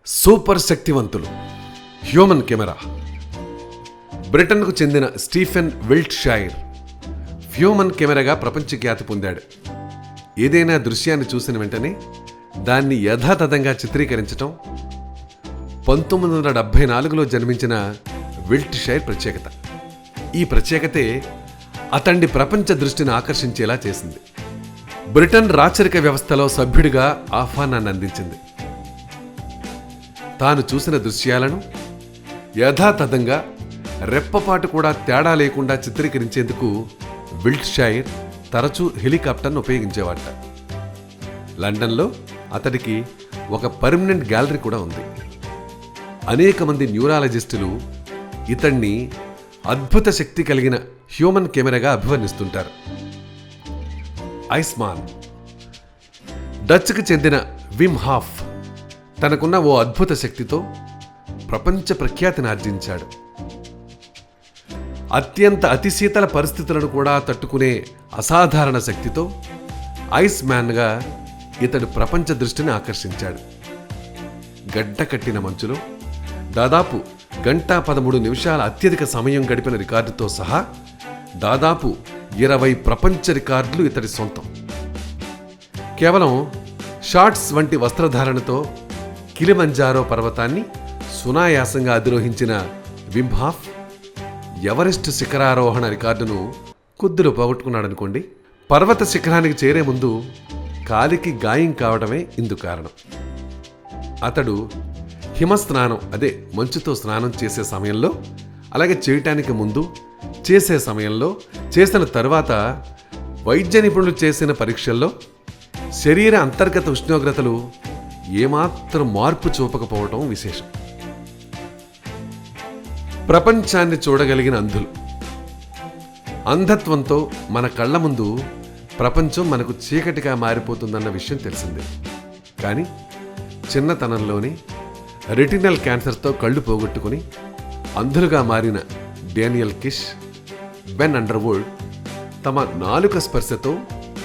Super శక్తివంతులు human camera. బ్రిటన్కు చెందిన Stephen విల్ట్షైర్ human కెమెరాగా ప్రపంచ ఖ్యాతి పొందాడు. ఏదైనా దృశ్యాన్ని చూసిన వెంటనే దాన్ని యథాతథంగా చిత్రీకరించటం 1974లో జన్మించిన విల్ట్షైర్ ప్రత్యేకత. ఈ ప్రత్యేకతే అతడి ప్రపంచ దృష్టిని ఆకర్షించేలా చేసింది. బ్రిటన్ రాచరిక వ్యవస్థలో సభ్యుడిగా ఆహ్వానాన్ని అందించింది. తాను చూసిన దృశ్యాలను యథాతథంగా రెప్పపాటు కూడా తేడా లేకుండా చిత్రీకరించేందుకు విల్ట్షైర్ తరచూ హెలికాప్టర్ను ఉపయోగించేవాట. లండన్లో అతడికి ఒక పర్మనెంట్ గ్యాలరీ కూడా ఉంది. అనేక మంది న్యూరాలజిస్టులు ఇతన్ని అద్భుత శక్తి కలిగిన హ్యూమన్ కెమెరాగా అభివర్ణిస్తుంటారు. ఐస్మాన్. డచ్కు చెందిన విమ్ హాఫ్ తనకున్న ఓ అద్భుత శక్తితో ప్రపంచ ప్రఖ్యాతిని ఆర్జించాడు. అత్యంత అతిశీతల పరిస్థితులను కూడా తట్టుకునే అసాధారణ శక్తితో ఐస్ మ్యాన్గా ఇతడు ప్రపంచ దృష్టిని ఆకర్షించాడు. గడ్డ కట్టిన మంచులో దాదాపు 1:13 అత్యధిక సమయం గడిపిన రికార్డుతో సహా దాదాపు 20 ప్రపంచ రికార్డులు ఇతడి సొంతం. కేవలం షార్ట్స్ వంటి వస్త్రధారణతో కిలిమంజారో పర్వతాన్ని సునాయాసంగా అధిరోహించిన విమ్ హాఫ్ ఎవరెస్ట్ శిఖరారోహణ రికార్డును కొద్దిలో పోగొట్టుకున్నాడనుకోండి. పర్వత శిఖరానికి చేరే ముందు కాలికి గాయం కావడమే ఇందుకు కారణం. అతడు హిమస్నానం, అదే మంచుతో స్నానం చేసే సమయంలో, అలాగే చేయటానికి ముందు, చేసే సమయంలో, చేసిన తరువాత వైద్య నిపుణులు చేసిన పరీక్షల్లో శరీర అంతర్గత ఉష్ణోగ్రతలు ఏమాత్రం మార్పు చూపకపోవటం విశేషం. ప్రపంచాన్ని చూడగలిగిన అంధులు. అంధత్వంతో మన కళ్ల ముందు ప్రపంచం మనకు చీకటిగా మారిపోతుందన్న విషయం తెలిసిందే. కానీ చిన్నతనంలోనే రెటినల్ క్యాన్సర్తో కళ్ళు పోగొట్టుకుని అంధులుగా మారిన డానియల్ కిష్, బెన్ అండర్వుడ్ తమ నాలుక స్పర్శతో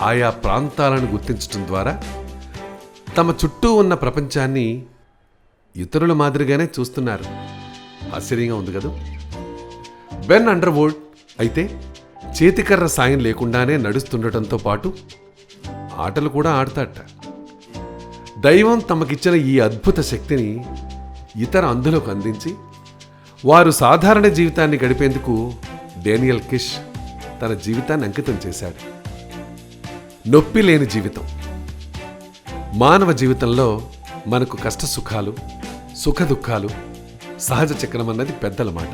ఆయా ప్రాంతాలను గుర్తించడం ద్వారా తమ చుట్టూ ఉన్న ప్రపంచాన్ని ఇతరుల మాదిరిగానే చూస్తున్నారు. ఆశ్చర్యంగా ఉంది కదా. బెన్ అండర్వుడ్ అయితే చేతికర్ర సాయం లేకుండానే నడుస్తుండటంతో పాటు ఆటలు కూడా ఆడతాట. దైవం తమకిచ్చిన ఈ అద్భుత శక్తిని ఇతర అంధులకు అందించి వారు సాధారణ జీవితాన్ని గడిపేందుకు డానియల్ కిష్ తన జీవితాన్ని అంకితం చేశాడు. నొప్పి లేని జీవితం. మానవ జీవితంలో మనకు కష్ట సుఖాలు, సుఖ దుఃఖాలు సహజ చక్రమన్నది పెద్దల మాట.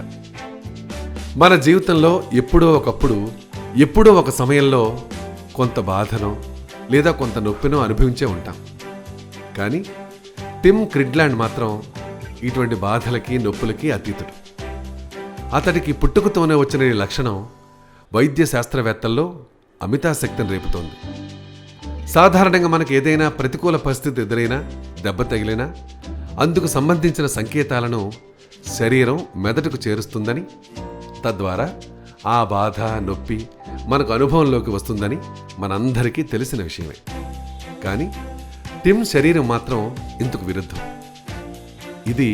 మన జీవితంలో ఎప్పుడో ఒకప్పుడు, ఎప్పుడో ఒక సమయంలో కొంత బాధనో లేదా కొంత నొప్పినో అనుభవించే ఉంటాం. కానీ టిమ్ క్రిడ్లాండ్ మాత్రం ఇటువంటి బాధలకి, నొప్పులకి అతీతుడు. అతడికి పుట్టుకతోనే వచ్చిన ఈ లక్షణం వైద్య శాస్త్రవేత్తల్లో అమితాశక్తిని రేపుతోంది. సాధారణంగా మనకు ఏదైనా ప్రతికూల పరిస్థితి ఎదురైనా, దెబ్బ తగిలినా అందుకు సంబంధించిన సంకేతాలను శరీరం మెదడుకు చేరుస్తుందని, తద్వారా ఆ బాధ, నొప్పి మనకు అనుభవంలోకి వస్తుందని మనందరికీ తెలిసిన విషయమే. కానీ టిమ్ శరీరం మాత్రం ఇందుకు విరుద్ధం. ఇది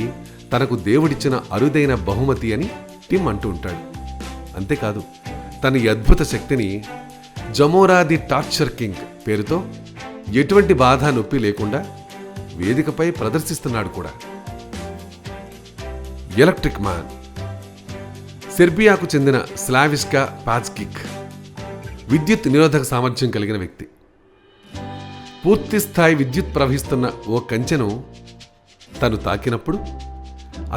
తనకు దేవుడిచ్చిన అరుదైన బహుమతి అని టిమ్ అంటూ ఉంటాడు. అంతేకాదు, తన ఈ అద్భుత శక్తిని జమోరా ది టార్చర్ కింగ్ పేరుతో ఎటువంటి బాధ, నొప్పి లేకుండా వేదికపై ప్రదర్శిస్తున్నాడు కూడా. Electric man. సెర్బియాకు చెందిన స్లావిస్కా పాజ్కిక్ విద్యుత్ నిరోధక సామర్థ్యం కలిగిన వ్యక్తి. పూర్తిస్థాయి విద్యుత్ ప్రవహిస్తున్న ఓ కంచెను తను తాకినప్పుడు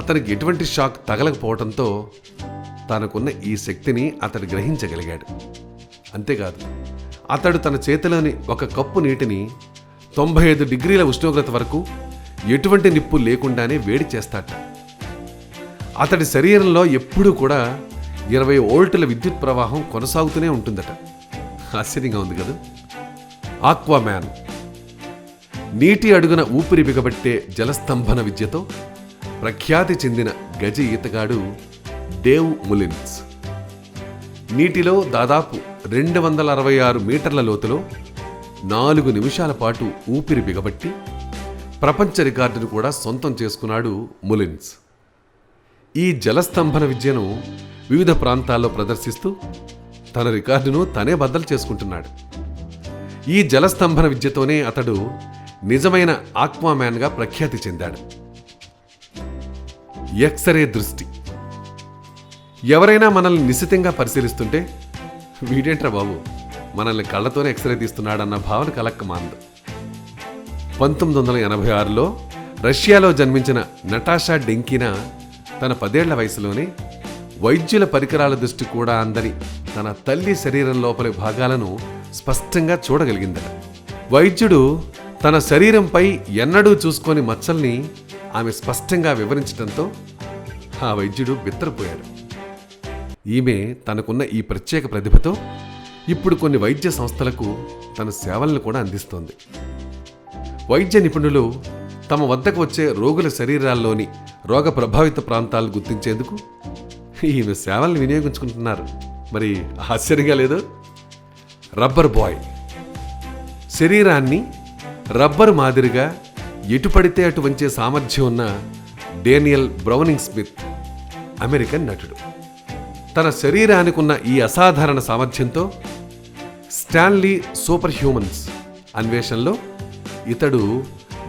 అతనికి ఎటువంటి షాక్ తగలకపోవడంతో తనకున్న ఈ శక్తిని అతడు గ్రహించగలిగాడు. అంతేకాదు, అతడు తన చేతిలోని ఒక కప్పు నీటిని 95 డిగ్రీల ఉష్ణోగ్రత వరకు ఎటువంటి నిప్పు లేకుండానే వేడి చేస్తాట. అతడి శరీరంలో ఎప్పుడూ కూడా 20 వోల్టుల విద్యుత్ ప్రవాహం కొనసాగుతూనే ఉంటుందట. ఆశ్చర్యంగా ఉంది కదా. ఆక్వామ్యాన్. నీటి అడుగున ఊపిరి బిగబట్టే జలస్తంభన విద్యతో ప్రఖ్యాతి చెందిన గజ ఈతగాడు డేవ్ ములిన్స్. నీటిలో దాదాపు 266 మీటర్ల లోతులో 4 నిమిషాల పాటు ఊపిరి బిగబట్టి ప్రపంచ రికార్డును కూడా సొంతం చేసుకున్నాడు ములిన్స్. ఈ జలస్తంభన విద్యను వివిధ ప్రాంతాల్లో ప్రదర్శిస్తూ తన రికార్డును తనే బద్దలు చేసుకుంటున్నాడు. ఈ జలస్తంభన విద్యతోనే అతడు నిజమైన ఆక్వామ్యాన్గా ప్రఖ్యాతి చెందాడు. ఎక్స్రే దృష్టి. ఎవరైనా మనల్ని నిశితంగా పరిశీలిస్తుంటే వీడేంట్రా బాబు మనల్ని కళ్ళతోనే ఎక్స్రే తీస్తున్నాడన్న భావన కలక్కమాందు. 1986లో రష్యాలో జన్మించిన నటాషా డెంకినా తన 10 ఏళ్ల వయసులోనే వైద్యుల పరికరాల దృష్టి కూడా అందని తన తల్లి శరీరం లోపలి భాగాలను స్పష్టంగా చూడగలిగిందట. వైద్యుడు తన శరీరంపై ఎన్నడూ చూసుకొని మచ్చల్ని ఆమె స్పష్టంగా వివరించడంతో ఆ వైద్యుడు బిత్తరపోయాడు. ఈమె తనకున్న ఈ ప్రత్యేక ప్రతిభతో ఇప్పుడు కొన్ని వైద్య సంస్థలకు తన సేవలను కూడా అందిస్తోంది. వైద్య నిపుణులు తమ వద్దకు వచ్చే రోగుల శరీరాల్లోని రోగ ప్రభావిత ప్రాంతాలను గుర్తించేందుకు ఈమె సేవల్ని వినియోగించుకుంటున్నారు. మరి ఆశ్చర్యంగా లేదు? Rubber bye. శరీరాన్ని రబ్బరు మాదిరిగా ఎటుపడితే అటు వంచే సామర్థ్యం ఉన్న డేనియల్ బ్రౌనింగ్ స్మిత్ అమెరికన్ నటుడు. తన శరీరానికి ఉన్న ఈ అసాధారణ సామర్థ్యంతో స్టాన్లీ సూపర్ హ్యూమన్స్ అన్వేషణలో ఇతడు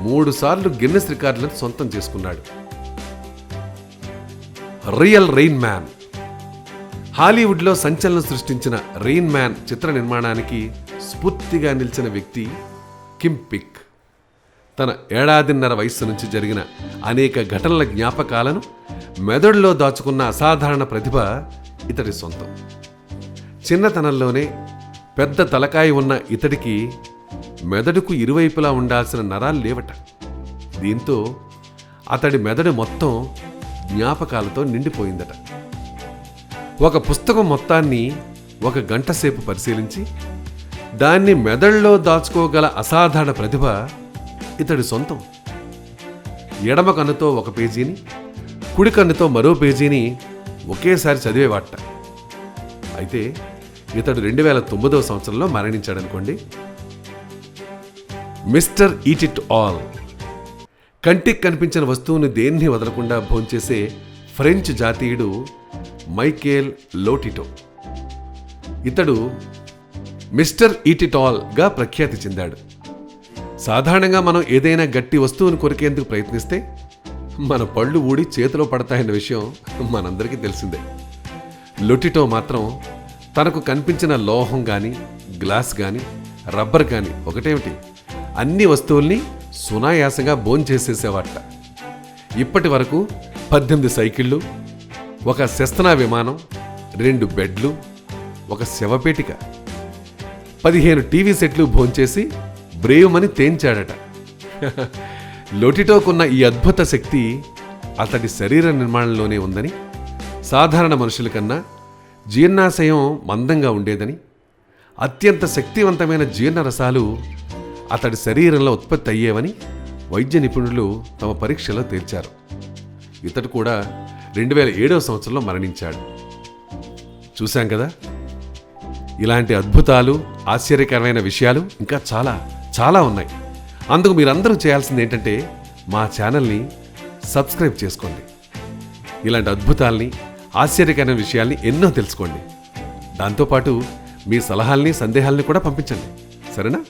3 సార్లు గిన్నెస్ రికార్డులను సొంతం చేసుకున్నాడు. Real rain man. హాలీవుడ్లో సంచలనం సృష్టించిన రెయిన్ మ్యాన్ చిత్ర నిర్మాణానికి స్ఫూర్తిగా నిలిచిన వ్యక్తి కిమ్ పిక్. తన 1.5 ఏళ్ల వయస్సు నుంచి జరిగిన అనేక ఘటనల జ్ఞాపకాలను మెదడులో దాచుకున్న అసాధారణ ప్రతిభ ఇతడి సొంతం. చిన్నతనంలోనే పెద్ద తలకాయ ఉన్న ఇతడికి మెదడుకు ఇరువైపులా ఉండాల్సిన నరాలు లేవట. దీంతో అతడి మెదడు మొత్తం జ్ఞాపకాలతో నిండిపోయిందట. ఒక పుస్తకం మొత్తాన్ని 1 గంట సేపు పరిశీలించి దాన్ని మెదడులో దాచుకోగల అసాధారణ ప్రతిభ ఇతడి సొంతం. ఎడమ కన్నుతో 1 పేజీని, కుడి కన్నుతో మరో పేజీని ఒకేసారి చదివేవాట. అయితే ఇతడు 2009వ సంవత్సరంలో మరణించాడనుకోండి. Mister eat it all. కంటికి కనిపించిన వస్తువుని దేన్ని వదలకుండా భోంచేసే ఫ్రెంచ్ జాతీయుడు మైకేల్ లోటిటో. ఇతడు మిస్టర్ ఈట్ ఇట్ ఆల్గా ప్రఖ్యాతి చెందాడు. సాధారణంగా మనం ఏదైనా గట్టి వస్తువును కొరికేందుకు ప్రయత్నిస్తే మన పళ్ళు ఊడి చేతిలో పడతాయన్న విషయం మనందరికీ తెలిసిందే. లొటిటో మాత్రం తనకు కనిపించిన లోహం కానీ, గ్లాస్ కానీ, రబ్బర్ కానీ ఒకటేమిటి అన్ని వస్తువుల్ని సునాయాసంగా భోంచేసేసేవాట. ఇప్పటి వరకు 18 సైకిళ్ళు, 1 సెస్నా విమానం, 2 బెడ్లు, 1 శవపేటిక, 15 టీవీ సెట్లు భోంచేసి బ్రేవుమని తేంచాడట. లొటిటోకున్న ఈ అద్భుత శక్తి అతడి శరీర నిర్మాణంలోనే ఉందని, సాధారణ మనుషుల కన్నా జీర్ణాశయం మందంగా ఉండేదని, అత్యంత శక్తివంతమైన జీర్ణరసాలు అతడి శరీరంలో ఉత్పత్తి అయ్యేవని వైద్య నిపుణులు తమ పరీక్షలో తేల్చారు. ఇతడు కూడా 2007వ సంవత్సరంలో మరణించాడు. చూశాం కదా, ఇలాంటి అద్భుతాలు, ఆశ్చర్యకరమైన విషయాలు ఇంకా చాలా చాలా ఉన్నాయి. అందుకు మీరందరూ చేయాల్సింది ఏంటంటే మా ఛానల్ని సబ్స్క్రైబ్ చేసుకోండి. ఇలాంటి అద్భుతాల్ని, ఆశ్చర్యకరమైన విషయాల్ని ఎన్నో తెలుసుకోండి. దాంతోపాటు మీ సలహాల్ని, సందేహాల్ని కూడా పంపించండి. సరేనా?